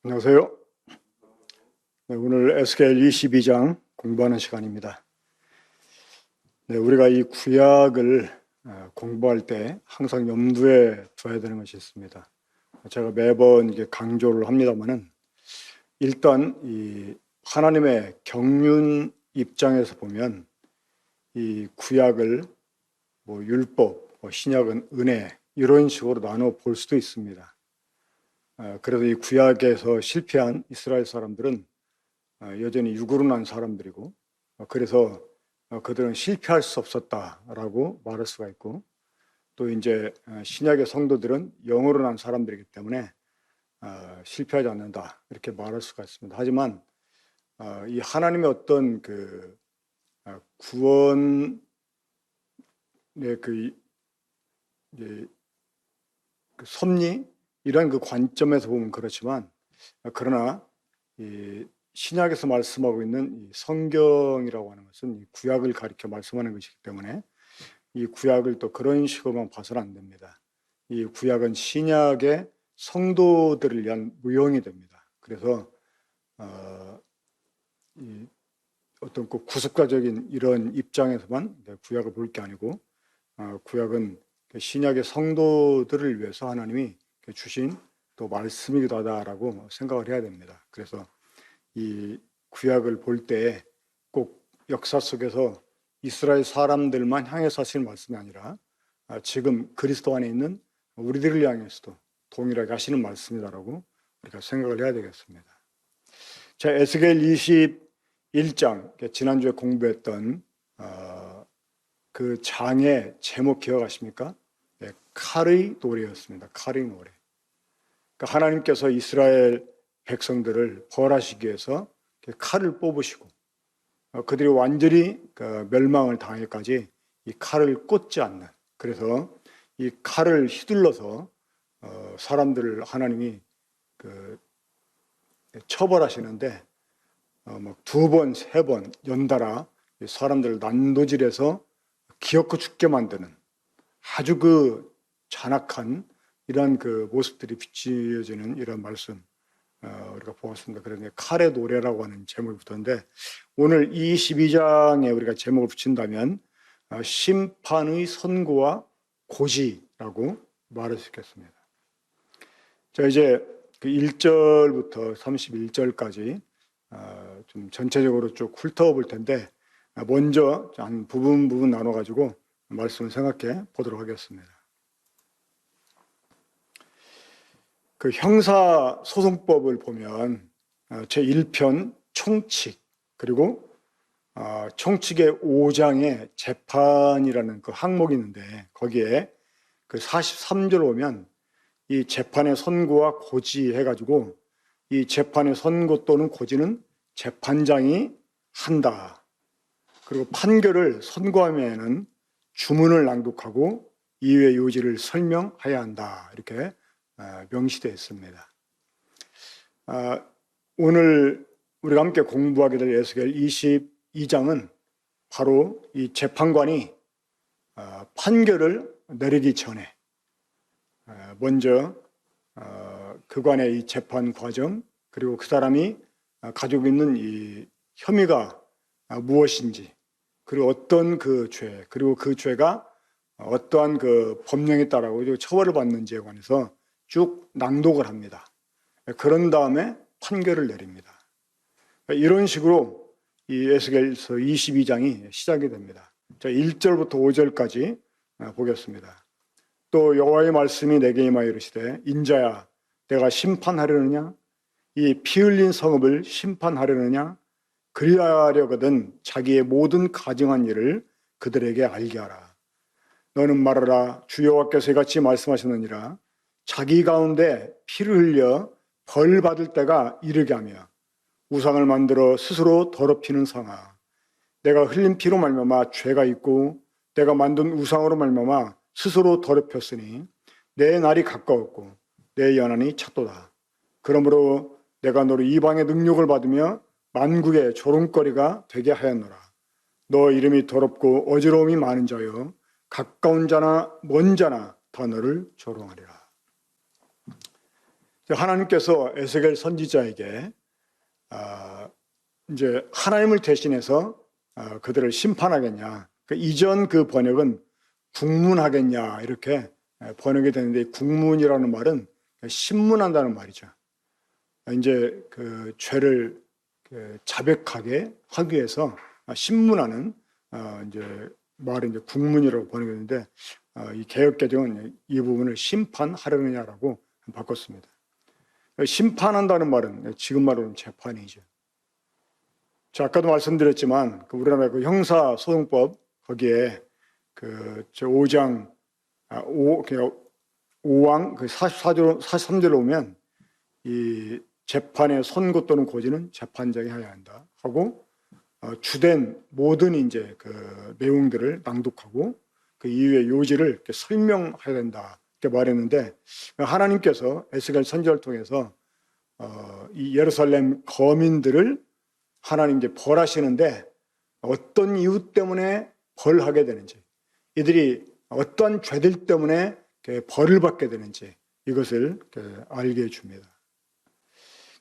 안녕하세요. 네, 오늘 에스겔 22장 공부하는 시간입니다. 네, 우리가 이 구약을 공부할 때 항상 염두에 둬야 되는 것이 있습니다. 제가 매번 이게 강조를 합니다만은 일단 이 하나님의 경륜 입장에서 보면 이 구약을 율법, 신약은 은혜 이런 식으로 나눠 볼 수도 있습니다. 그래서 이 구약에서 실패한 이스라엘 사람들은 여전히 육으로 난 사람들이고, 그래서 그들은 실패할 수 없었다라고 말할 수가 있고, 또 이제 신약의 성도들은 영으로 난 사람들이기 때문에 실패하지 않는다 이렇게 말할 수가 있습니다. 하지만 이 하나님의 어떤 그 구원의 그 섭리 이런 그 관점에서 보면 그렇지만, 그러나 이 신약에서 말씀하고 있는 이 성경이라고 하는 것은 이 구약을 가리켜 말씀하는 것이기 때문에 이 구약을 또 그런 식으로만 봐서는 안 됩니다. 이 구약은 신약의 성도들을 위한 무용이 됩니다. 그래서 이 어떤 그 구속가적인 이런 입장에서만 구약을 볼 게 아니고, 구약은 신약의 성도들을 위해서 하나님이 주신 또 말씀이기도 하다라고 생각을 해야 됩니다. 그래서 이 구약을 볼 때 꼭 역사 속에서 이스라엘 사람들만 향해서 하시는 말씀이 아니라 지금 그리스도 안에 있는 우리들을 향해서도 동일하게 하시는 말씀이다라고 우리가 생각을 해야 되겠습니다. 자, 에스겔 21장, 지난주에 공부했던 그 장의 제목 기억하십니까? 네, 칼의 노래였습니다. 칼의 노래. 그러니까 하나님께서 이스라엘 백성들을 벌하시기 위해서 칼을 뽑으시고 그들이 완전히 멸망을 당하기까지 이 칼을 꽂지 않는, 그래서 이 칼을 휘둘러서 사람들을 하나님이 처벌하시는데 막 2번, 3번 연달아 사람들을 난도질해서 기어코 죽게 만드는 아주 그 잔악한 이런 그 모습들이 비춰지는 이런 말씀 우리가 보았습니다. 그런데 칼의 노래라고 하는 제목이 붙었는데, 오늘 22장에 우리가 제목을 붙인다면 심판의 선고와 고지라고 말할 수 있겠습니다. 자, 이제 그 1절부터 31절까지 좀 전체적으로 쭉 훑어 볼 텐데, 먼저 한 부분 나눠 가지고 말씀을 생각해 보도록 하겠습니다. 그 형사소송법을 보면 제1편 총칙, 그리고 총칙의 5장에 재판이라는 그 항목이 있는데, 거기에 그 43절 보면 이 재판의 선고와 고지 해가지고 이 재판의 선고 또는 고지는 재판장이 한다. 그리고 판결을 선고하면은 주문을 낭독하고 이유의 요지를 설명해야 한다. 이렇게 명시되어 있습니다. 오늘 우리가 함께 공부하게 될 에스겔 22장은 바로 이 재판관이 판결을 내리기 전에 먼저 그간의 이 재판 과정, 그리고 그 사람이 가지고 있는 이 혐의가 무엇인지, 그리고 어떤 그 죄, 그리고 그 죄가 어떠한 그 법령에 따라 처벌을 받는지에 관해서 쭉 낭독을 합니다. 그런 다음에 판결을 내립니다. 이런 식으로 이 에스겔서 22장이 시작이 됩니다. 자, 1절부터 5절까지 보겠습니다. 또 여호와의 말씀이 내게 임하여 이르시되, 인자야, 내가 심판하려느냐? 이 피 흘린 성읍을 심판하려느냐? 그리하려거든 자기의 모든 가증한 일을 그들에게 알게 하라. 너는 말하라. 주 여호와께서 이같이 말씀하셨느니라. 자기 가운데 피를 흘려 벌 받을 때가 이르게 하며 우상을 만들어 스스로 더럽히는 상아, 내가 흘린 피로 말미암아 죄가 있고 내가 만든 우상으로 말미암아 스스로 더럽혔으니 내 날이 가까웠고 내 연한이 찼도다. 그러므로 내가 너를 이방의 능욕을 받으며 만국의 조롱거리가 되게 하였노라. 너 이름이 더럽고 어지러움이 많은 자여 가까운 자나 먼 자나 다 너를 조롱하리라. 하나님께서 에스겔 선지자에게 이제 하나님을 대신해서 그들을 심판하겠냐. 이전 그 번역은 국문하겠냐 이렇게 번역이 되는데, 국문이라는 말은 신문한다는 말이죠. 이제 그 죄를 자백하게 하기 위해서 신문하는 이제 말이 이제 국문이라고 번역했는데, 이 개역개정은 이 부분을 심판하려느냐라고 바꿨습니다. 심판한다는 말은 지금 말로는 재판이죠. 자, 아까도 말씀드렸지만 우리나라 그 형사소송법 거기에 그 제 5장 5왕 그 43절로 오면 이 재판의 선고 또는 고지는 재판장이 해야 한다 하고, 주된 모든 이제 그 내용들을 낭독하고 그 이후의 요지를 이렇게 설명해야 된다 이렇게 말했는데, 하나님께서 에스겔 선지자를 통해서 이 예루살렘 거민들을 하나님 이제 벌하시는데 어떤 이유 때문에 벌하게 되는지, 이들이 어떠한 죄들 때문에 벌을 받게 되는지 이것을 알게 해줍니다.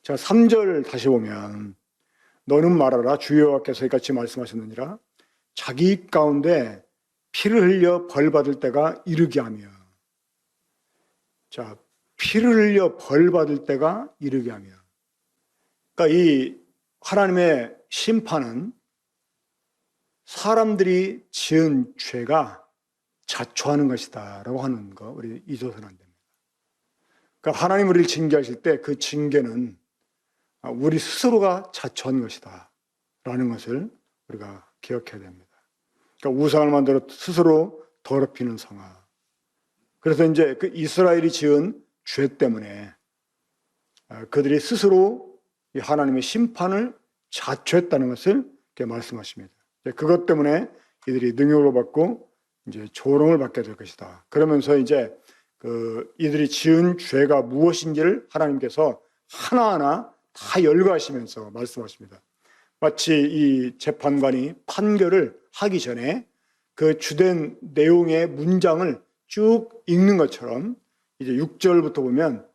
자, 3절 다시 보면, 너는 말하라, 주 여호와께서 이같이 말씀하셨느니라, 자기 가운데 피를 흘려 벌 받을 때가 이르게 하며. 자, 피를 흘려 벌 받을 때가 이르게 하며. 그러니까 이 하나님의 심판은 사람들이 지은 죄가 자초하는 것이다 라고 하는 거 우리 잊어서는 안 됩니다. 그러니까 하나님 우리를 징계하실 때 그 징계는 우리 스스로가 자초한 것이다 라는 것을 우리가 기억해야 됩니다. 그러니까 우상을 만들어 스스로 더럽히는 성화. 그래서 이제 그 이스라엘이 지은 죄 때문에 그들이 스스로 하나님의 심판을 자초했다는 것을 말씀하십니다. 그것 때문에 이들이 능욕을 받고 이제 조롱을 받게 될 것이다. 그러면서 이제 그 이들이 지은 죄가 무엇인지를 하나님께서 하나하나 다 열거하시면서 말씀하십니다. 마치 이 재판관이 판결을 하기 전에 그 주된 내용의 문장을 쭉 읽는 것처럼 이제 6절부터 보면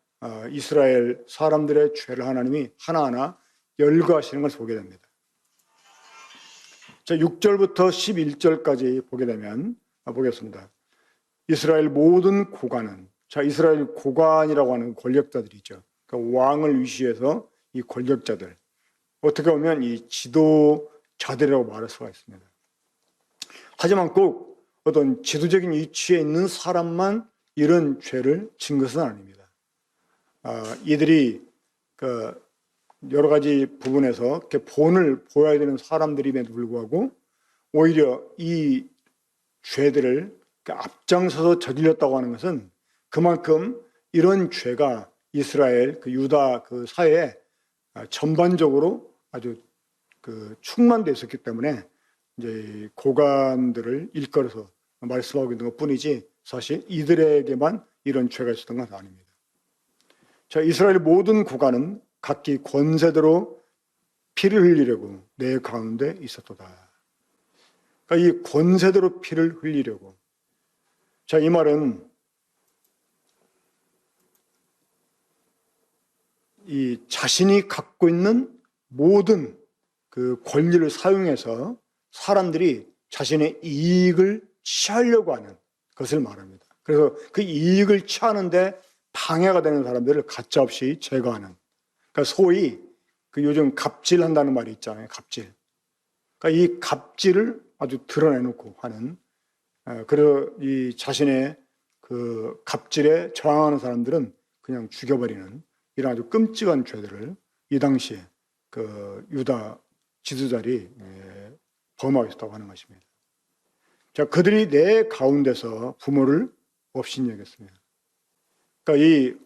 이스라엘 사람들의 죄를 하나님이 하나하나 열거하시는 것을 보게 됩니다. 자, 6절부터 11절까지 보게 되면 보겠습니다. 이스라엘 모든 고관은, 자, 이스라엘 고관이라고 하는 권력자들이죠. 그러니까 왕을 위시해서 이 권력자들, 어떻게 보면 이 지도자들이라고 말할 수가 있습니다. 하지만 꼭 어떤 지도적인 위치에 있는 사람만 이런 죄를 진 것은 아닙니다. 이들이 그 여러 가지 부분에서 이렇게 본을 보여야 되는 사람들임에도 불구하고 오히려 이 죄들을 앞장서서 저질렀다고 하는 것은 그만큼 이런 죄가 이스라엘 그 유다 그 사회에 전반적으로 아주 그 충만되어 있었기 때문에 이제 고관들을 일컬어서 말씀하고 있는 것뿐이지 사실 이들에게만 이런 죄가 있었던 건 아닙니다. 자, 이스라엘 모든 고관은 각기 권세대로 피를 흘리려고 내 가운데 있었도다. 그러니까 이 권세대로 피를 흘리려고. 자, 이 말은 이 자신이 갖고 있는 모든 그 권리를 사용해서 사람들이 자신의 이익을 취하려고 하는 것을 말합니다. 그래서 그 이익을 취하는데 방해가 되는 사람들을 가차없이 제거하는. 그러니까 소위 그 요즘 갑질한다는 말이 있잖아요. 갑질. 그러니까 이 갑질을 아주 드러내놓고 하는. 그래서 이 자신의 그 갑질에 저항하는 사람들은 그냥 죽여버리는 이런 아주 끔찍한 죄들을 이 당시에 그 유다 지도자들이 범하고 있었다고 하는 것입니다. 자, 그들이 내 가운데서 부모를 업신여겼습니다. 그러니까 이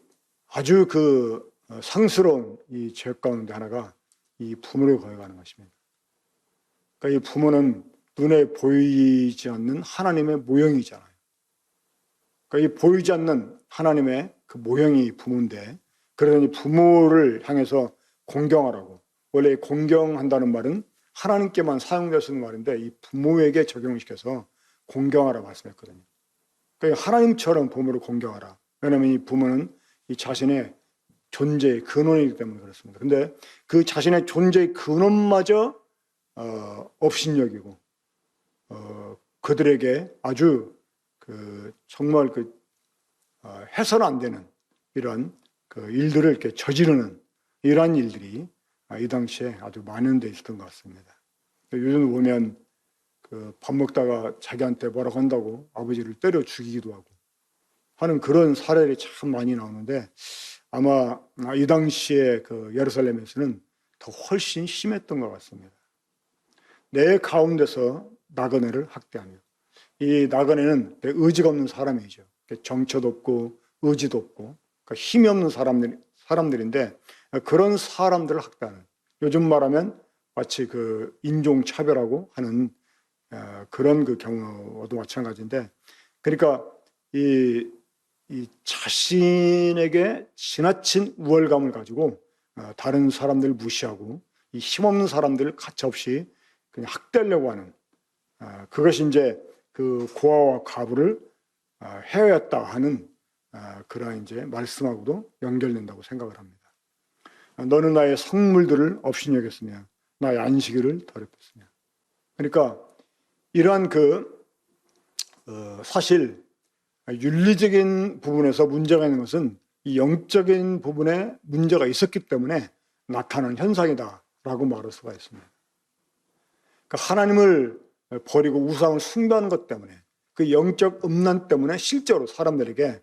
아주 그 상스러운 이 죄 가운데 하나가 이 부모를 거역하는 것입니다. 그러니까 이 부모는 눈에 보이지 않는 하나님의 모형이잖아요. 그러니까 이 보이지 않는 하나님의 그 모형이 부모인데, 그러니 부모를 향해서 공경하라고. 원래 공경한다는 말은 하나님께만 사용될 수 있는 말인데 이 부모에게 적용시켜서 공경하라 말씀했거든요. 그러니까 하나님처럼 부모를 공경하라. 왜냐하면 이 부모는 이 자신의 존재의 근원이기 때문에 그렇습니다. 근데 그 자신의 존재의 근원마저 업신여기고 그들에게 아주 정말 해서는 안 되는 이런 일들을 이렇게 저지르는 이러한 일들이 이 당시에 아주 만연돼 있었던 것 같습니다. 요즘 보면 밥 먹다가 자기한테 뭐라고 한다고 아버지를 때려 죽이기도 하고 하는 그런 사례들이 참 많이 나오는데 아마 이 당시에 예루살렘에서는 더 훨씬 심했던 것 같습니다. 내 가운데서 나그네를 학대하며, 이 나그네는 의지가 없는 사람이죠. 정처도 없고 의지도 없고 그러니까 힘이 없는 사람들인데 그런 사람들을 학대하는, 요즘 말하면 마치 인종차별하고 하는 그런 경우도 마찬가지인데, 그러니까 이 자신에게 지나친 우월감을 가지고 다른 사람들을 무시하고 이 힘없는 사람들을 가차없이 그냥 학대하려고 하는, 그것이 이제 고아와 과부를 해야했다 하는 그런 이제 말씀하고도 연결된다고 생각을 합니다. 너는 나의 성물들을 업신여겼으며 나의 안식일을 더럽혔으며. 그러니까 이러한 사실 윤리적인 부분에서 문제가 있는 것은 이 영적인 부분에 문제가 있었기 때문에 나타난 현상이다라고 말할 수가 있습니다. 그러니까 하나님을 버리고 우상을 숭배하는 것 때문에, 그 영적 음란 때문에 실제로 사람들에게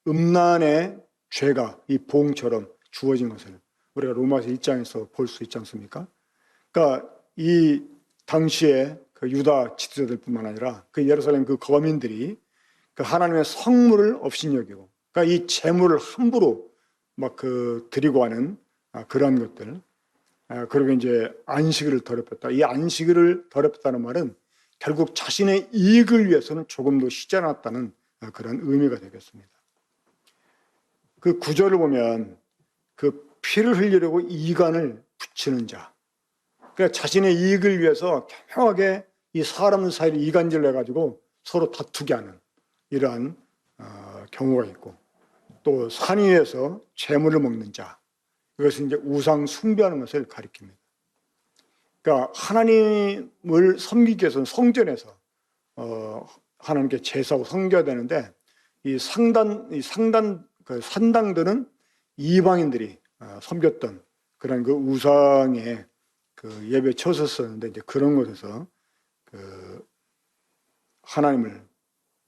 음란의 죄가 이 봉처럼 주어진 것을 우리가 로마서 1장에서 볼 수 있지 않습니까? 그러니까 이 당시에 유다 지도자들뿐만 아니라 예루살렘 거민들이 하나님의 성물을 업신여기고, 그러니까 이 재물을 함부로 드리고 하는 그런 것들, 그리고 이제 안식일을 더럽혔다. 이 안식일을 더럽혔다는 말은 결국 자신의 이익을 위해서는 조금도 쉬지 않았다는 그런 의미가 되겠습니다. 그 구절을 보면 피를 흘리려고 이간을 붙이는 자, 그러니까 자신의 이익을 위해서 교묘하게 이 사람 사이를 이간질을 해가지고 서로 다투게 하는 이러한 경우가 있고, 또 산 위에서 재물을 먹는 자, 이것은 이제 우상 숭배하는 것을 가리킵니다. 그러니까 하나님을 섬기기 위해서는 성전에서 하나님께 제사하고 섬겨야 되는데, 이 산당들은 이방인들이 섬겼던 그런 우상의 예배 처섰었는데, 이제 그런 곳에서 하나님을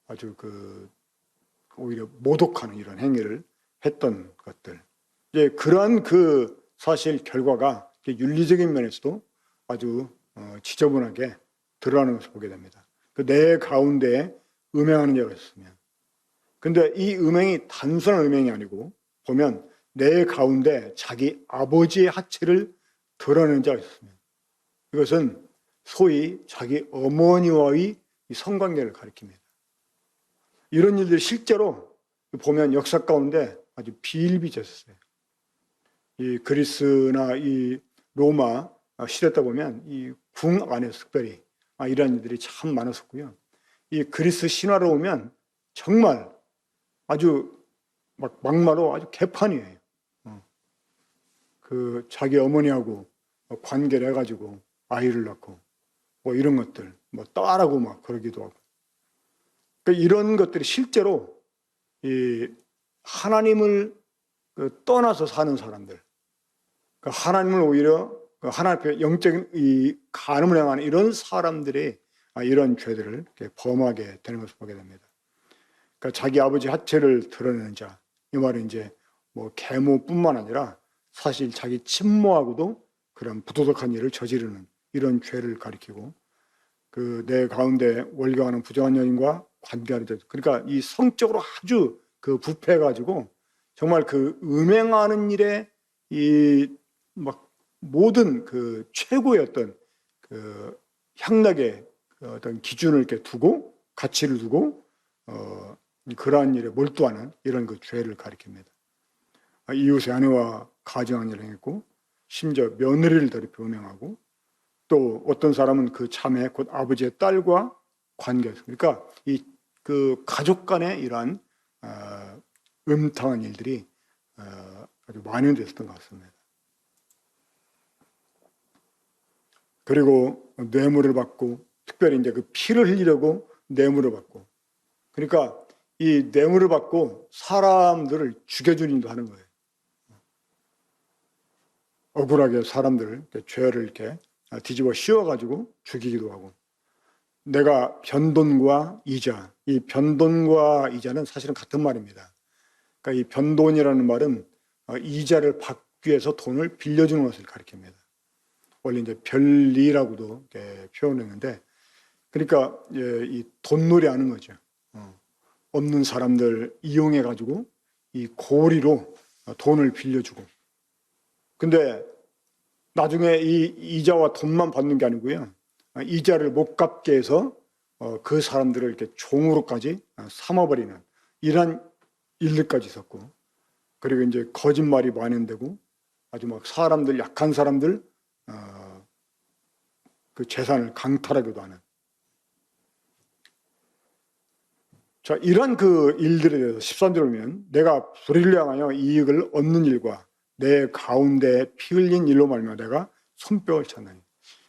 아주 오히려 모독하는 이런 행위를 했던 것들, 이제 그러한 사실 결과가 윤리적인 면에서도 아주 지저분하게 드러나는 것을 보게 됩니다. 내 가운데에 음행하는 자가 있으면, 근데 이 음행이 단순한 음행이 아니고 보면 내 가운데 자기 아버지의 하체를 드러내는 자가 있으면, 이것은 소위 자기 어머니와의 성관계를 가리킵니다. 이런 일들이 실제로 보면 역사 가운데 아주 비일비재했어요. 이 그리스나 이 로마 시대 때 보면 이 궁 안에서 특별히 이런 일들이 참 많았었고요. 이 그리스 신화로 보면 정말 아주 막말로 아주 개판이에요. 자기 어머니하고 관계를 해가지고 아이를 낳고 이런 것들 딸하고 그러기도 하고, 그러니까 이런 것들이 실제로 이 하나님을 떠나서 사는 사람들, 하나님을 오히려 하나님 앞에 영적인 이 간음을 행하는 이런 사람들이 이런 죄들을 이렇게 범하게 되는 것을 보게 됩니다. 그러니까 자기 아버지 하체를 드러내는 자, 이 말은 이제 계모뿐만 아니라 사실 자기 친모하고도 그런 부도덕한 일을 저지르는 이런 죄를 가리키고, 내 가운데 월경하는 부정한 여인과 관계하는 자, 그러니까 이 성적으로 아주 부패해가지고 정말 음행하는 일에 이 모든 최고의 어떤 향락의 어떤 기준을 이렇게 두고 가치를 두고 그러한 일에 몰두하는 이런 죄를 가리킵니다. 이웃의 아내와 가정한 일을 행했고, 심지어 며느리를 더럽혀 음행하고, 또 어떤 사람은 자매 곧 아버지의 딸과 관계에서, 그러니까 이 가족 간의 이러한 음탕한 일들이 아주 많이 됐었던 것 같습니다. 그리고 뇌물을 받고, 특별히 이제 그 피를 흘리려고 뇌물을 받고, 그러니까 이 뇌물을 받고 사람들을 죽여주는 일도 하는 거예요. 억울하게 사람들을, 죄를 이렇게 뒤집어 씌워가지고 죽이기도 하고. 내가 변돈과 이자, 이 변돈과 이자는 사실은 같은 말입니다. 그러니까 이 변돈이라는 말은 이자를 받기 위해서 돈을 빌려주는 것을 가리킵니다. 원래 이제 별리라고도 표현했는데, 그러니까 이 돈놀이 하는 거죠. 없는 사람들 이용해가지고 이 고리로 돈을 빌려주고. 근데 나중에 이 이자와 돈만 받는 게 아니고요. 이자를 못 갚게 해서 그 사람들을 이렇게 종으로까지 삼아버리는 이런 일들까지 있었고, 그리고 이제 거짓말이 만연되고 아주 막 사람들, 약한 사람들 그 재산을 강탈하기도 하는. 자, 이런 그 일들에 대해서 13절을 보면 내가 불의를 향하여 이익을 얻는 일과 내 가운데 피 흘린 일로 말미암아 내가 손뼉을 쳤나니.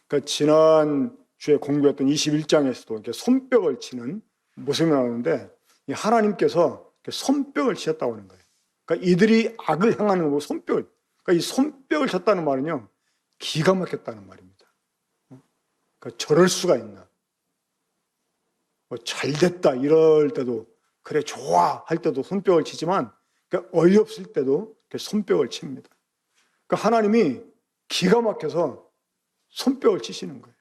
그러니까 지난 주에 공부했던 21장에서도 이렇게 손뼉을 치는 모습이 나오는데, 하나님께서 손뼉을 치셨다고 하는 거예요. 그러니까 이들이 악을 향하는 거고 손뼉을. 그러니까 이 손뼉을 쳤다는 말은요, 기가 막혔다는 말입니다. 그러니까 저럴 수가 있나. 뭐 잘됐다 이럴 때도, 그래 좋아 할 때도 손뼉을 치지만, 그러니까 어이없을 때도 손뼉을 칩니다. 그러니까 하나님이 기가 막혀서 손뼉을 치시는 거예요.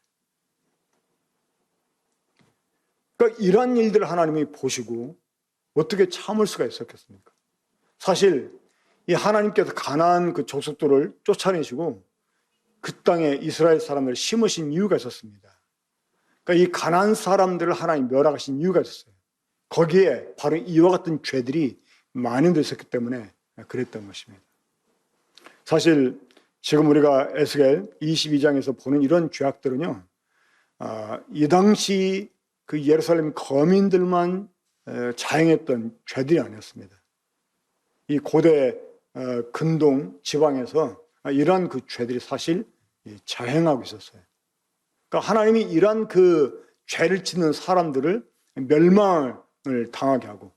그러니까 이런 일들을 하나님이 보시고 어떻게 참을 수가 있었겠습니까? 사실 이 하나님께서 가나안 그 족속들을 쫓아내시고 그 땅에 이스라엘 사람들을 심으신 이유가 있었습니다. 그러니까 이 가나안 사람들을 하나님 멸하신 이유가 있었어요. 거기에 바로 이와 같은 죄들이 많이 있었기 때문에 그랬던 것입니다. 사실 지금 우리가 에스겔 22장에서 보는 이런 죄악들은요, 이 당시 그 예루살렘 거민들만 자행했던 죄들이 아니었습니다. 이 고대 근동 지방에서 이러한 그 죄들이 사실 자행하고 있었어요. 그러니까 하나님이 이러한 그 죄를 짓는 사람들을 멸망을 당하게 하고,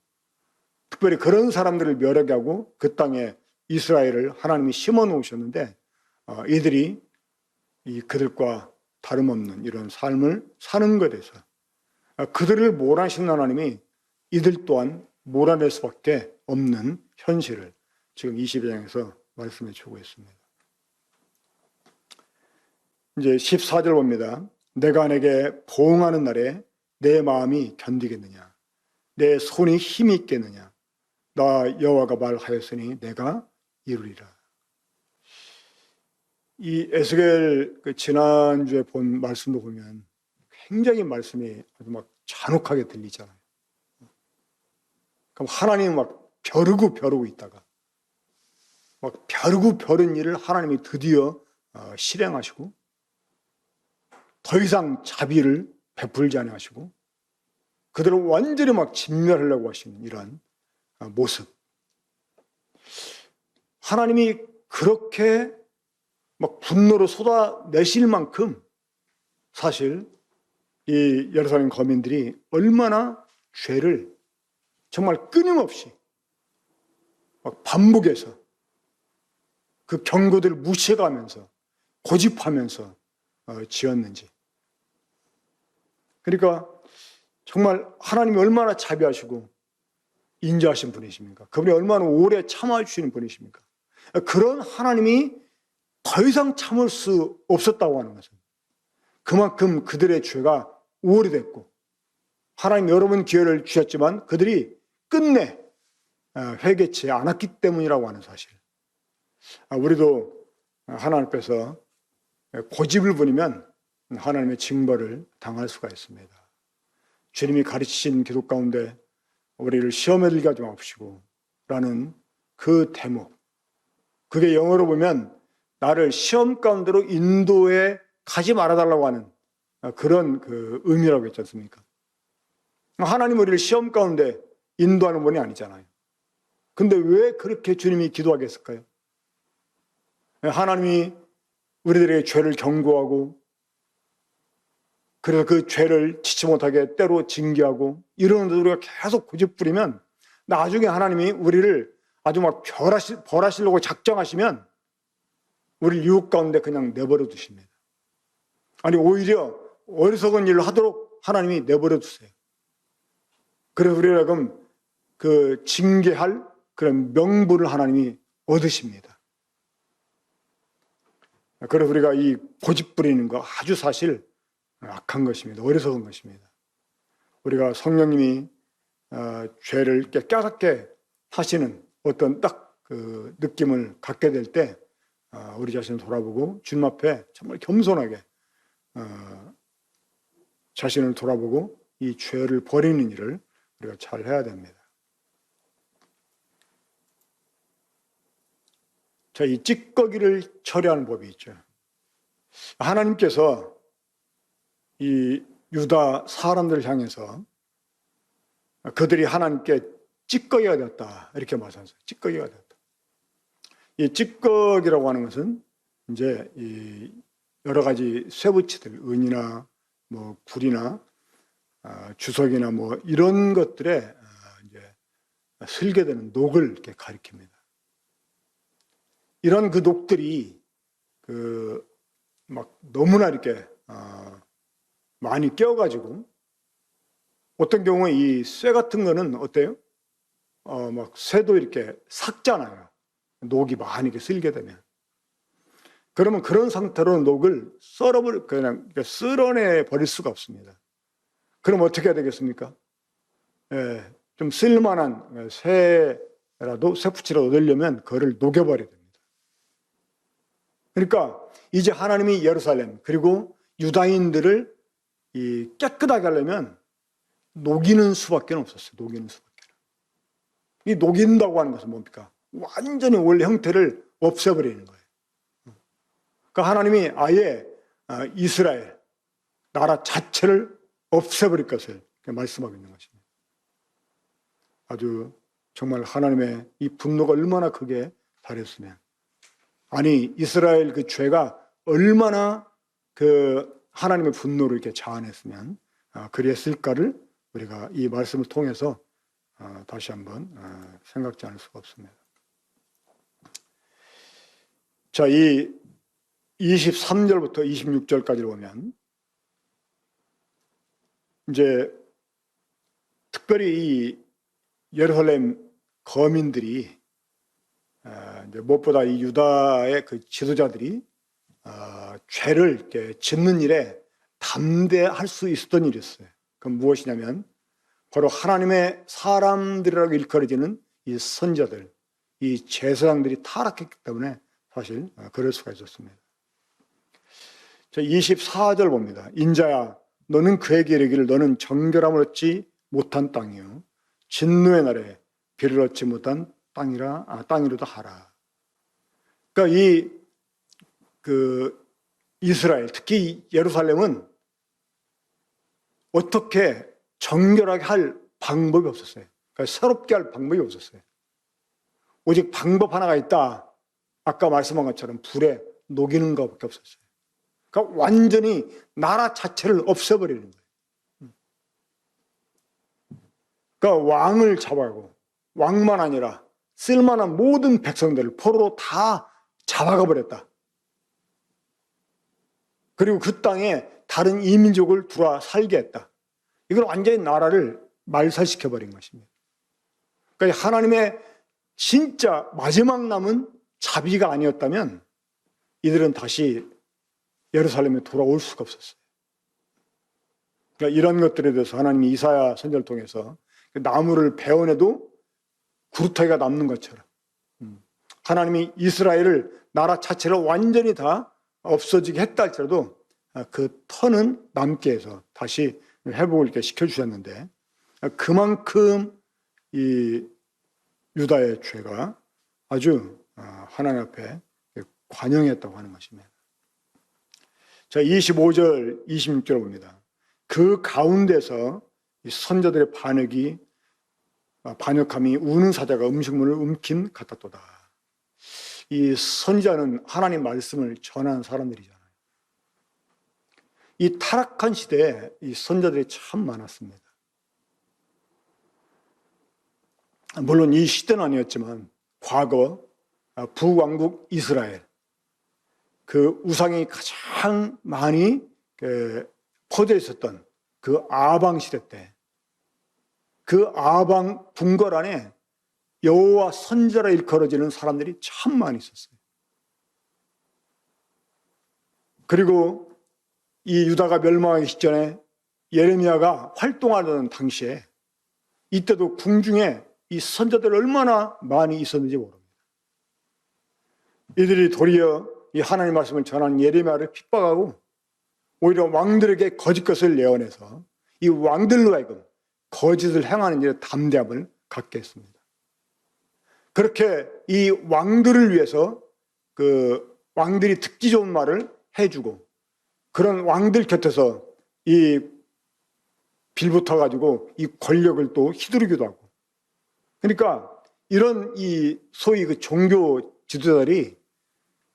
특별히 그런 사람들을 멸하게 하고 그 땅에 이스라엘을 하나님이 심어 놓으셨는데, 이들이 그들과 다름없는 이런 삶을 사는 것에 대해서 그들을 몰아내신 하나님이 이들 또한 몰아낼 수밖에 없는 현실을 지금 22장에서 말씀해 주고 있습니다. 이제 14절 봅니다. 내가 내게 보응하는 날에 내 마음이 견디겠느냐, 내 손이 힘이 있겠느냐, 나 여호와가 말하였으니 내가 이루리라. 이 에스겔 그 지난주에 본 말씀도 보면 굉장히 말씀이 아주 막 잔혹하게 들리잖아요. 그럼 하나님 막 벼르고 있다가 막 벼른 일을 하나님이 드디어 실행하시고 더 이상 자비를 베풀지 아니하시고 그들을 완전히 막 진멸하려고 하시는 이러한 모습. 하나님이 그렇게 막 분노로 쏟아내실 만큼 사실 이 예루살렘 거민들이 얼마나 죄를 정말 끊임없이 막 반복해서 그 경고들을 무시해가면서 고집하면서 지었는지. 그러니까 정말 하나님이 얼마나 자비하시고 인자하신 분이십니까? 그분이 얼마나 오래 참아주시는 분이십니까? 그런 하나님이 더 이상 참을 수 없었다고 하는 것은 그만큼 그들의 죄가 오래됐고 하나님 여러 번 기회를 주셨지만 그들이 끝내 회개치 않았기 때문이라고 하는 사실. 우리도 하나님 앞에서 고집을 부리면 하나님의 징벌을 당할 수가 있습니다. 주님이 가르치신 기도 가운데 우리를 시험에 들게 하지 마옵시고 라는 그 대목, 그게 영어로 보면 나를 시험 가운데로 인도에 가지 말아달라고 하는 그런 그 의미라고 했지 않습니까? 하나님 우리를 시험 가운데 인도하는 분이 아니잖아요. 근데 왜 그렇게 주님이 기도하게 했을까요? 하나님이 우리들에게 죄를 경고하고 그래서 그 죄를 지치 못하게 때로 징계하고 이러는데 우리가 계속 고집부리면 나중에 하나님이 우리를 아주 막 벌하시려고 작정하시면 우리를 유혹 가운데 그냥 내버려 두십니다. 아니 오히려 어리석은 일을 하도록 하나님이 내버려 두세요. 그래서 우리가 그럼 그 징계할 그런 명분을 하나님이 얻으십니다. 그래서 우리가 이 고집부리는 거 아주 사실 악한 것입니다. 어리석은 것입니다. 우리가 성령님이 죄를 깨닫게 하시는 어떤 딱 그 느낌을 갖게 될 때 우리 자신을 돌아보고 주님 앞에 정말 겸손하게 자신을 돌아보고 이 죄를 버리는 일을 우리가 잘 해야 됩니다. 자, 이 찌꺼기를 처리하는 법이 있죠. 하나님께서 이 유다 사람들을 향해서 그들이 하나님께 찌꺼기가 되었다 이렇게 말씀하셨어요. 찌꺼기가 되었다. 이 찌꺼기라고 하는 것은 이제 이 여러 가지 쇠붙이들, 은이나 뭐 굴이나 주석이나 뭐 이런 것들에 이제 슬게되는 녹을 이렇게 가리킵니다. 이런 그 녹들이 그 막 너무나 이렇게 많이 껴가지고 어떤 경우에 이 쇠 같은 거는 어때요? 막 쇠도 이렇게 삭잖아요. 녹이 많이 이렇게 슬게 되면. 그러면 그런 상태로 녹을 그냥 쓸어내 버릴 수가 없습니다. 그럼 어떻게 해야 되겠습니까? 예, 좀 쓸만한 쇠붙이라도 얻으려면 그거를 녹여버려야 됩니다. 그러니까 이제 하나님이 예루살렘 그리고 유다인들을 깨끗하게 하려면 녹이는 수밖에 없었어요. 녹이는 수밖에. 이 녹인다고 하는 것은 뭡니까? 완전히 원래 형태를 없애버리는 거예요. 그러니까 하나님이 아예 이스라엘 나라 자체를 없애버릴 것을 말씀하고 있는 것입니다. 아주 정말 하나님의 이 분노가 얼마나 크게 달했으면, 아니 이스라엘 그 죄가 얼마나 그 하나님의 분노를 이렇게 자아냈으면 그랬을까를 우리가 이 말씀을 통해서 다시 한번 생각지 않을 수가 없습니다. 자, 이 23절부터 26절까지를 보면 이제 특별히 이 예루살렘 거민들이 이제 무엇보다 이 유다의 그 지도자들이 죄를 이렇게 짓는 일에 담대할 수 있었던 일이었어요. 그건 무엇이냐면 바로 하나님의 사람들이라고 일컬어지는 이 선자들, 이 제사장들이 타락했기 때문에 사실 그럴 수가 있었습니다. 자, 24절 봅니다. 인자야, 너는 그에게 이르기를 너는 정결함을 얻지 못한 땅이요 진노의 날에 비를 얻지 못한 땅이로도 하라. 그러니까 이스라엘, 특히 예루살렘은 어떻게 정결하게 할 방법이 없었어요. 그러니까 새롭게 할 방법이 없었어요. 오직 방법 하나가 있다. 아까 말씀한 것처럼 불에 녹이는 것밖에 없었어요. 그러니까 완전히 나라 자체를 없애버리는 거예요. 그러니까 왕을 잡아가고 왕만 아니라 쓸만한 모든 백성들을 포로로 다 잡아가 버렸다. 그리고 그 땅에 다른 이민족을 들어와 살게 했다. 이건 완전히 나라를 말살시켜버린 것입니다. 그러니까 하나님의 진짜 마지막 남은 자비가 아니었다면 이들은 다시 예루살렘에 돌아올 수가 없었어요. 그러니까 이런 것들에 대해서 하나님이 이사야 선지자를 통해서 나무를 베어내도 구루타기가 남는 것처럼 하나님이 이스라엘을 나라 자체를 완전히 다 없어지게 했다 할지라도 그 터는 남게 해서 다시 회복을 이렇게 시켜주셨는데 그만큼 이 유다의 죄가 아주 하나님 앞에 관영했다고 하는 것입니다. 자, 25절, 26절을 봅니다. 그 가운데서 이 선자들의 반역함이 우는 사자가 음식물을 움킨 같았도다. 이 선지자는 하나님 말씀을 전하는 사람들이잖아요. 이 타락한 시대에 이 선지자들이 참 많았습니다. 물론 이 시대는 아니었지만 과거 북왕국 이스라엘 그 우상이 가장 많이 퍼져 있었던 그 아방 시대 때 그 아방 궁궐 안에 여호와 선지자라 일컬어지는 사람들이 참 많이 있었어요. 그리고 이 유다가 멸망하기 직전에 예레미야가 활동하던 당시에 이때도 궁중에 이 선지자들 얼마나 많이 있었는지 모릅니다. 이들이 도리어 이 하나님 말씀을 전하는 예레미야를 핍박하고 오히려 왕들에게 거짓 것을 예언해서 이 왕들로 하여금 거짓을 행하는 일에 담대함을 갖게 했습니다. 그렇게 이 왕들을 위해서 그 왕들이 듣기 좋은 말을 해주고 그런 왕들 곁에서 이 빌붙어 가지고 이 권력을 또 휘두르기도 하고 그러니까 이런 이 소위 그 종교 지도자들이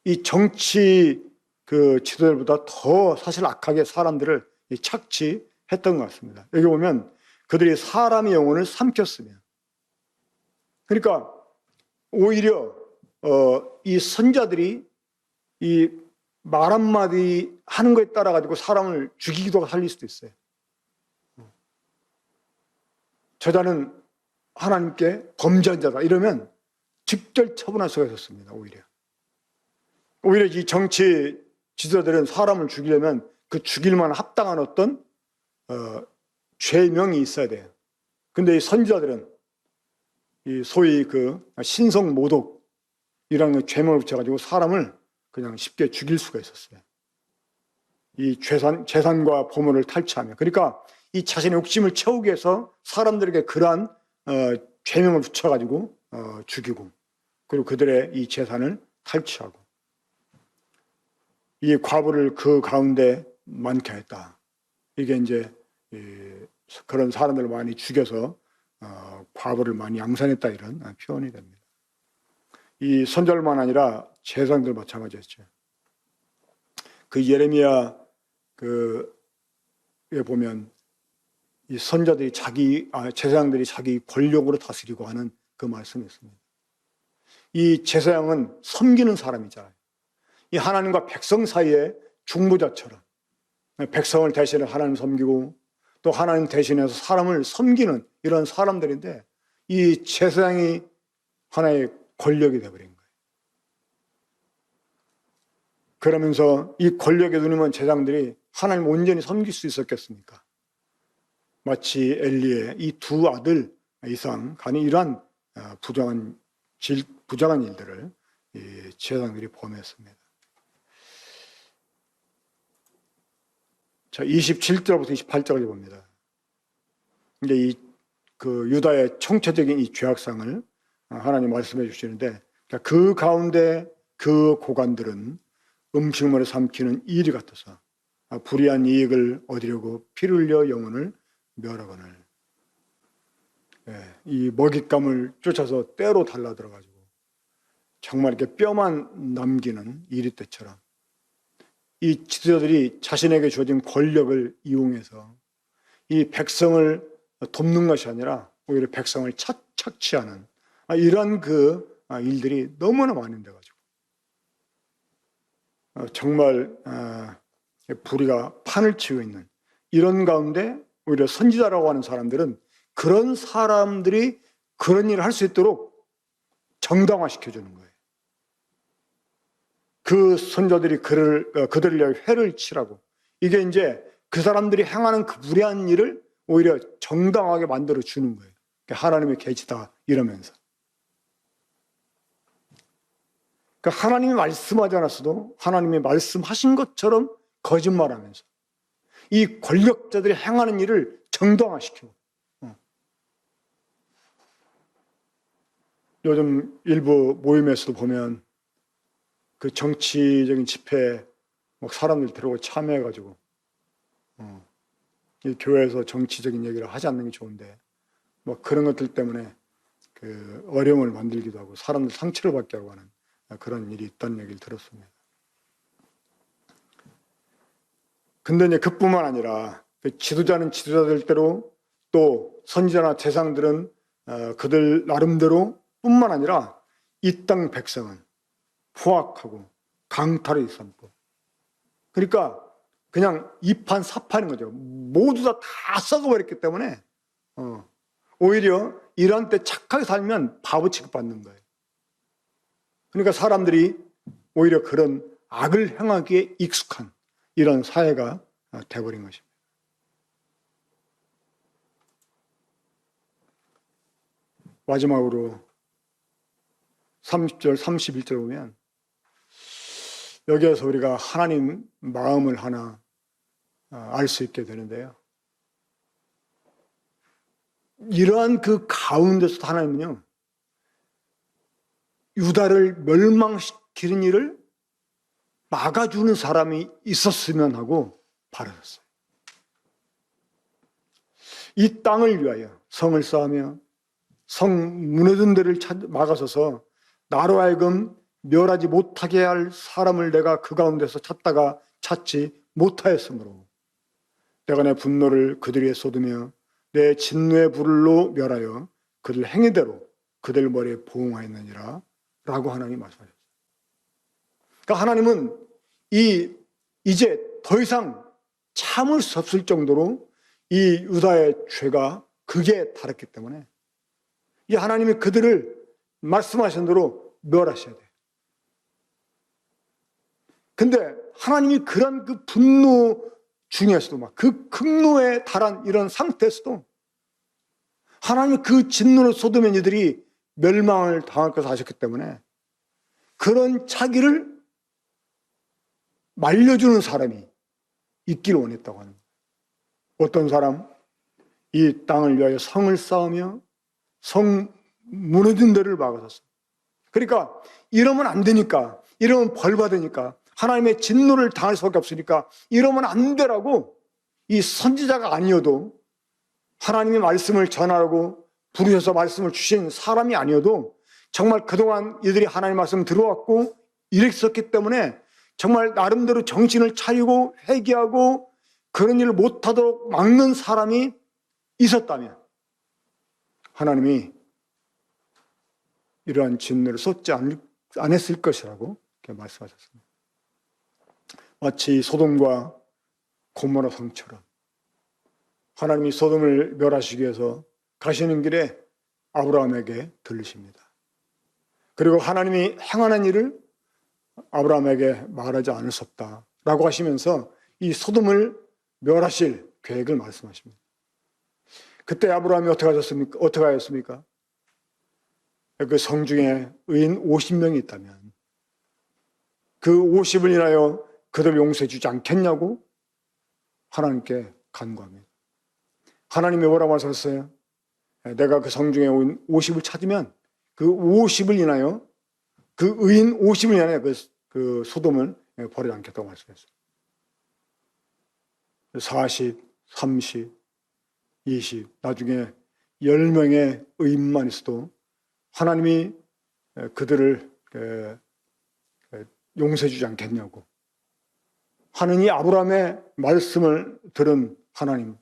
이 정치 그 지도자들보다 더 사실 악하게 사람들을 착취했던 것 같습니다. 여기 보면 그들이 사람의 영혼을 삼켰으며 그러니까 오히려 이 선자들이 이 말 한마디 하는 거에 따라 가지고 사람을 죽이기도 하고 살릴 수도 있어요. 저자는 하나님께 범죄한 자다 이러면 직결 처분할 수가 있었습니다. 오히려 이 정치 지도자들은 사람을 죽이려면 그 죽일 만한 합당한 어떤 죄명이 있어야 돼요. 근데 이 선지자들은 이 소위 그 신성 모독이라는 죄명을 붙여가지고 사람을 그냥 쉽게 죽일 수가 있었어요. 이 재산과 보물을 탈취하며 그러니까 이 자신의 욕심을 채우기 위해서 사람들에게 그러한 죄명을 붙여가지고 죽이고 그리고 그들의 이 재산을 탈취하고 이 과부를 그 가운데 많게 했다. 이게 이제 그런 사람들을 많이 죽여서 과부를 많이 양산했다 이런 표현이 됩니다. 이 선절만 아니라 제사장들 마찬가지였죠. 그 예레미야 그에 보면 이 선자들이 제사장들이 자기 권력으로 다스리고 하는 그 말씀이 있습니다. 이 제사장은 섬기는 사람이잖아요. 이 하나님과 백성 사이의 중보자처럼 백성을 대신해 하나님 섬기고 또 하나님 대신해서 사람을 섬기는 이런 사람들인데 이 제사장이 하나의 권력이 되어버린 거예요. 그러면서 이 권력에 누리면 제사장들이 하나님 온전히 섬길 수 있었겠습니까? 마치 엘리의 이 두 아들 이상 간이 이러한 부정한 일들을 이 제사장들이 범했습니다. 자, 27절부터 28절을 봅니다. 이제 그 유다의 총체적인 이 죄악상을 하나님 말씀해 주시는데 그 가운데 그 고관들은 음식물을 삼키는 이리 같아서 불의한 이익을 얻으려고 피를 흘려 영혼을 멸하거늘 이 먹잇감을 쫓아서 때로 달라들어가지고 정말 이렇게 뼈만 남기는 이리 때처럼 이 지도자들이 자신에게 주어진 권력을 이용해서 이 백성을 돕는 것이 아니라 오히려 백성을 착취하는 이런 그 일들이 너무나 많은데가지고 정말 불의가 판을 치고 있는 이런 가운데 오히려 선지자라고 하는 사람들은 그런 사람들이 그런 일을 할 수 있도록 정당화시켜주는 거예요. 그 선조들이 그들을 위해 회를 치라고 이게 이제 그 사람들이 행하는 그 무례한 일을 오히려 정당하게 만들어 주는 거예요. 하나님의 계시다 이러면서. 그러니까 하나님이 말씀하지 않았어도 하나님이 말씀하신 것처럼 거짓말하면서 이 권력자들이 행하는 일을 정당화시키고 요즘 일부 모임에서도 보면 그 정치적인 집회에 막 사람들 데리고 참여해가지고 이 교회에서 정치적인 얘기를 하지 않는 게 좋은데 뭐 그런 것들 때문에 그 어려움을 만들기도 하고 사람들 상처를 받게 하고 하는 그런 일이 있다는 얘기를 들었습니다. 근데 이제 그뿐만 아니라 지도자는 지도자들대로 또 선지자나 재상들은 그들 나름대로 뿐만 아니라 이 땅 백성은 포악하고 강탈의 삼고, 그러니까 그냥 이판사판인 거죠. 모두 다 썩어버렸기 때문에 오히려 이런 때 착하게 살면 바보 취급받는 거예요. 그러니까 사람들이 오히려 그런 악을 행하기에 익숙한 이런 사회가 돼버린 것입니다. 마지막으로 30절, 31절 보면 여기에서 우리가 하나님 마음을 하나 알 수 있게 되는데요. 이러한 그 가운데서 하나님은요, 유다를 멸망시키는 일을 막아주는 사람이 있었으면 하고 바라셨어요. 이 땅을 위하여 성을 쌓으며 성 무너진 데를 막아서서 나로 하여금 멸하지 못하게 할 사람을 내가 그 가운데서 찾다가 찾지 못하였으므로 내가 내 분노를 그들 위에 쏟으며 내 진노의 불로 멸하여 그들 행위대로 그들 머리에 보응하였느니라 라고 하나님이 말씀하셨어요. 그러니까 하나님은 이제 더 이상 참을 수 없을 정도로 이 유다의 죄가 극에 달했기 때문에 이 하나님이 그들을 말씀하신 대로 멸하셔야 돼요. 근데 하나님이 그런 그 분노 중에서도 막 그 극노에 달한 이런 상태에서도 하나님이 그 진노를 쏟으면 이들이 멸망을 당할 것을 아셨기 때문에 그런 자기를 말려주는 사람이 있기를 원했다고 하는 거예요. 어떤 사람? 이 땅을 위하여 성을 쌓으며 성 무너진 데를 막아섰어. 그러니까 이러면 안 되니까, 이러면 벌 받으니까, 하나님의 진노를 당할 수밖에 없으니까 이러면 안 되라고 이 선지자가 아니어도 하나님의 말씀을 전하고 부르셔서 말씀을 주신 사람이 아니어도 정말 그동안 이들이 하나님의 말씀을 들어왔고 이랬었기 때문에 정말 나름대로 정신을 차리고 회개하고 그런 일을 못하도록 막는 사람이 있었다면 하나님이 이러한 진노를 쏟지 않았을 것이라고 말씀하셨습니다. 마치 소돔과 고모라 성처럼 하나님이 소돔을 멸하시기 위해서 가시는 길에 아브라함에게 들리십니다. 그리고 하나님이 행하는 일을 아브라함에게 말하지 않을 수 없다라고 하시면서 이 소돔을 멸하실 계획을 말씀하십니다. 그때 아브라함이 어떻게 하였습니까? 그 성중에 의인 50명이 있다면 그 50을 인하여 그들 용서해 주지 않겠냐고 하나님께 간구합니다. 하나님이 뭐라고 하셨어요? 내가 그 성중에 의인 50을 찾으면 그 50을 인하여 그 의인 50을 인하여 그 소돔을 버리지 않겠다고 말씀했어요. 40, 30, 20 나중에 10명의 의인만 있어도 하나님이 그들을 용서해 주지 않겠냐고 하는 이 아브라함의 말씀을 들은 하나님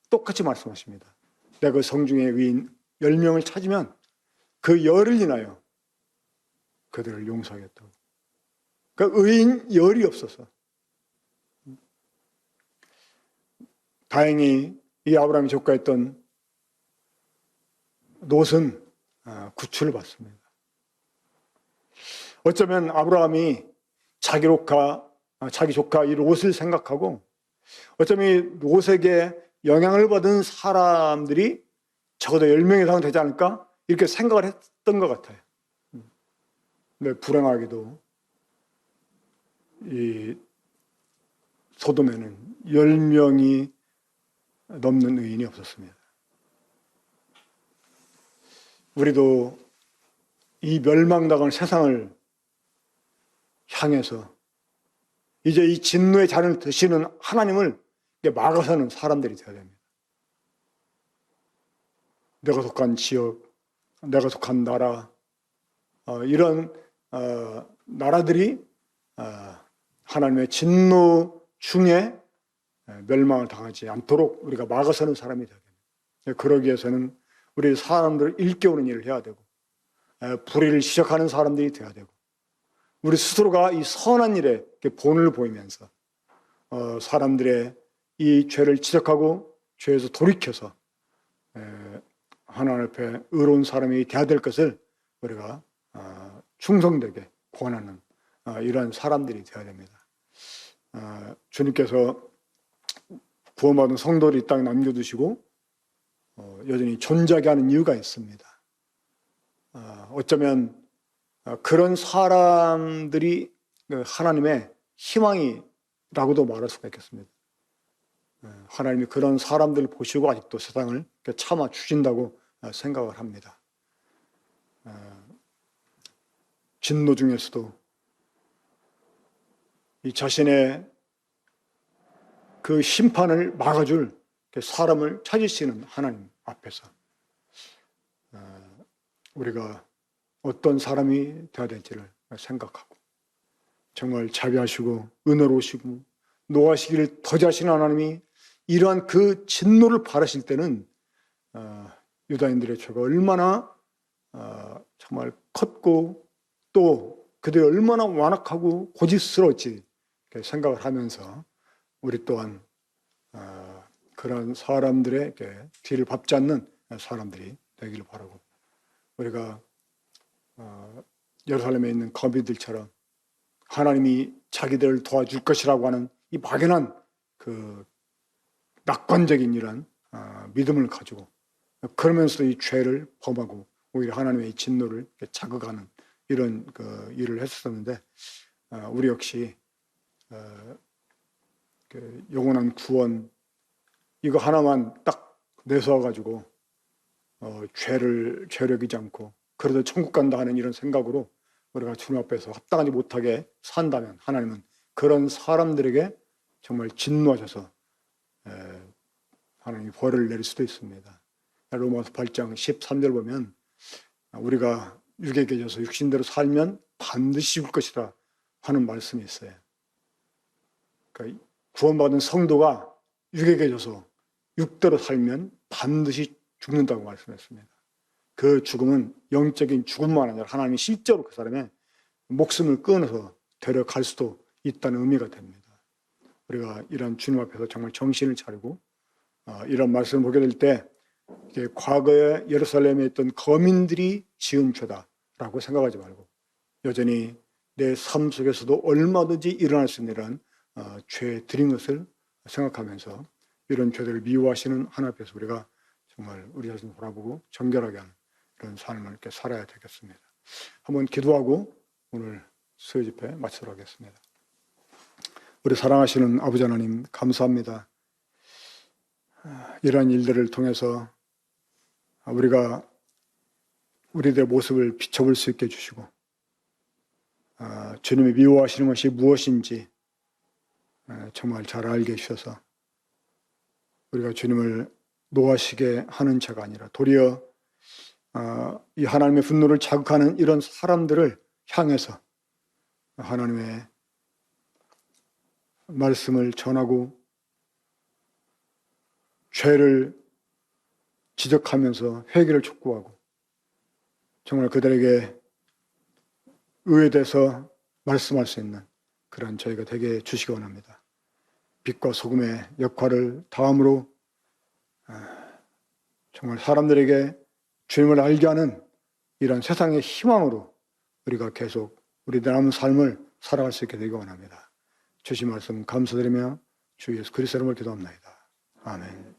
똑같이 말씀하십니다. 내가 그 성중에 의인 10명을 찾으면 그 10을 인하여 그들을 용서하겠다고. 그러니까 의인 10이 없어서 다행히 이 아브라함이 조카했던 롯은 구출을 받습니다. 어쩌면 아브라함이 자기 조카 이 롯을 생각하고 어쩌면 이 롯에게 영향을 받은 사람들이 적어도 10명 이상 되지 않을까 이렇게 생각을 했던 것 같아요. 근데 불행하게도 이 소돔에는 10명이 넘는 의인이 없었습니다. 우리도 이 멸망당할 세상을 향해서 이제 이 진노의 잔을 드시는 하나님을 막아서는 사람들이 되어야 됩니다. 내가 속한 지역, 내가 속한 나라, 이런 나라들이 하나님의 진노 중에 멸망을 당하지 않도록 우리가 막아서는 사람이 되어야 됩니다. 그러기 위해서는 우리 사람들을 일깨우는 일을 해야 되고, 불의를 시작하는 사람들이 되어야 되고, 우리 스스로가 이 선한 일에 본을 보이면서 사람들의 이 죄를 지적하고 죄에서 돌이켜서 하나님 앞에 의로운 사람이 되어야 될 것을 우리가 충성되게 권하는 이러한 사람들이 되어야 됩니다. 주님께서 구원받은 성도를 이 땅에 남겨두시고 여전히 존재하게 하는 이유가 있습니다. 어쩌면 그런 사람들이 하나님의 희망이라고도 말할 수가 있겠습니다. 하나님이 그런 사람들을 보시고 아직도 세상을 참아 주신다고 생각을 합니다. 진노 중에서도 이 자신의 그 심판을 막아줄 사람을 찾으시는 하나님 앞에서 우리가 어떤 사람이 되어야 될지를 생각하고, 정말 자비하시고 은혜로우시고 노하시기를 더디하시는 하나님이 이러한 그 진노를 바라실 때는 유다인들의 죄가 얼마나 정말 컸고 또 그들이 얼마나 완악하고 고집스러웠지 생각을 하면서 우리 또한 그런 사람들의 뒤를 밟지 않는 사람들이 되기를 바라고, 우리가 예루살렘에 있는 거미들처럼 하나님이 자기들을 도와줄 것이라고 하는 이 막연한 그 낙관적인 이런 믿음을 가지고 그러면서도 이 죄를 범하고 오히려 하나님의 이 진노를 자극하는 이런 그 일을 했었는데, 우리 역시 그 영원한 구원 이거 하나만 딱 내세워가지고 죄를 여기지 않고 그래도 천국 간다 하는 이런 생각으로 우리가 주님 앞에서 합당하지 못하게 산다면 하나님은 그런 사람들에게 정말 진노하셔서 하나님이 벌을 내릴 수도 있습니다. 로마서 8장 13절 보면 우리가 육에 계셔서 육신대로 살면 반드시 죽을 것이다 하는 말씀이 있어요. 그러니까 구원받은 성도가 육에 계셔서 육대로 살면 반드시 죽는다고 말씀했습니다. 그 죽음은 영적인 죽음만 아니라 하나님이 실제로 그 사람의 목숨을 끊어서 데려갈 수도 있다는 의미가 됩니다. 우리가 이런 주님 앞에서 정말 정신을 차리고 이런 말씀을 보게 될 때 과거에 예루살렘에 있던 거민들이 지은 죄다라고 생각하지 말고 여전히 내 삶 속에서도 얼마든지 일어날 수 있는 이런 죄 드린 것을 생각하면서 이런 죄들을 미워하시는 하나님 앞에서 우리가 정말 우리 자신을 돌아보고 정결하게 하는 그런 삶을 이렇게 살아야 되겠습니다. 한번 기도하고 오늘 수요 집회 마치도록 하겠습니다. 우리 사랑하시는 아버지 하나님 감사합니다. 이러한 일들을 통해서 우리가 우리들의 모습을 비춰볼 수 있게 해주시고 주님이 미워하시는 것이 무엇인지 정말 잘 알게 해주셔서 우리가 주님을 노하시게 하는 자가 아니라 도리어 이 하나님의 분노를 자극하는 이런 사람들을 향해서 하나님의 말씀을 전하고 죄를 지적하면서 회개를 촉구하고 정말 그들에게 의에 말씀할 수 있는 그런 저희가 되게 주시기 원합니다. 빛과 소금의 역할을 다함으로 정말 사람들에게 주님을 알게 하는 이런 세상의 희망으로 우리가 계속 우리 남은 삶을 살아갈 수 있게 되기 원합니다. 주신 말씀 감사드리며 주 예수 그리스도 이름으로 기도합니다. 아멘.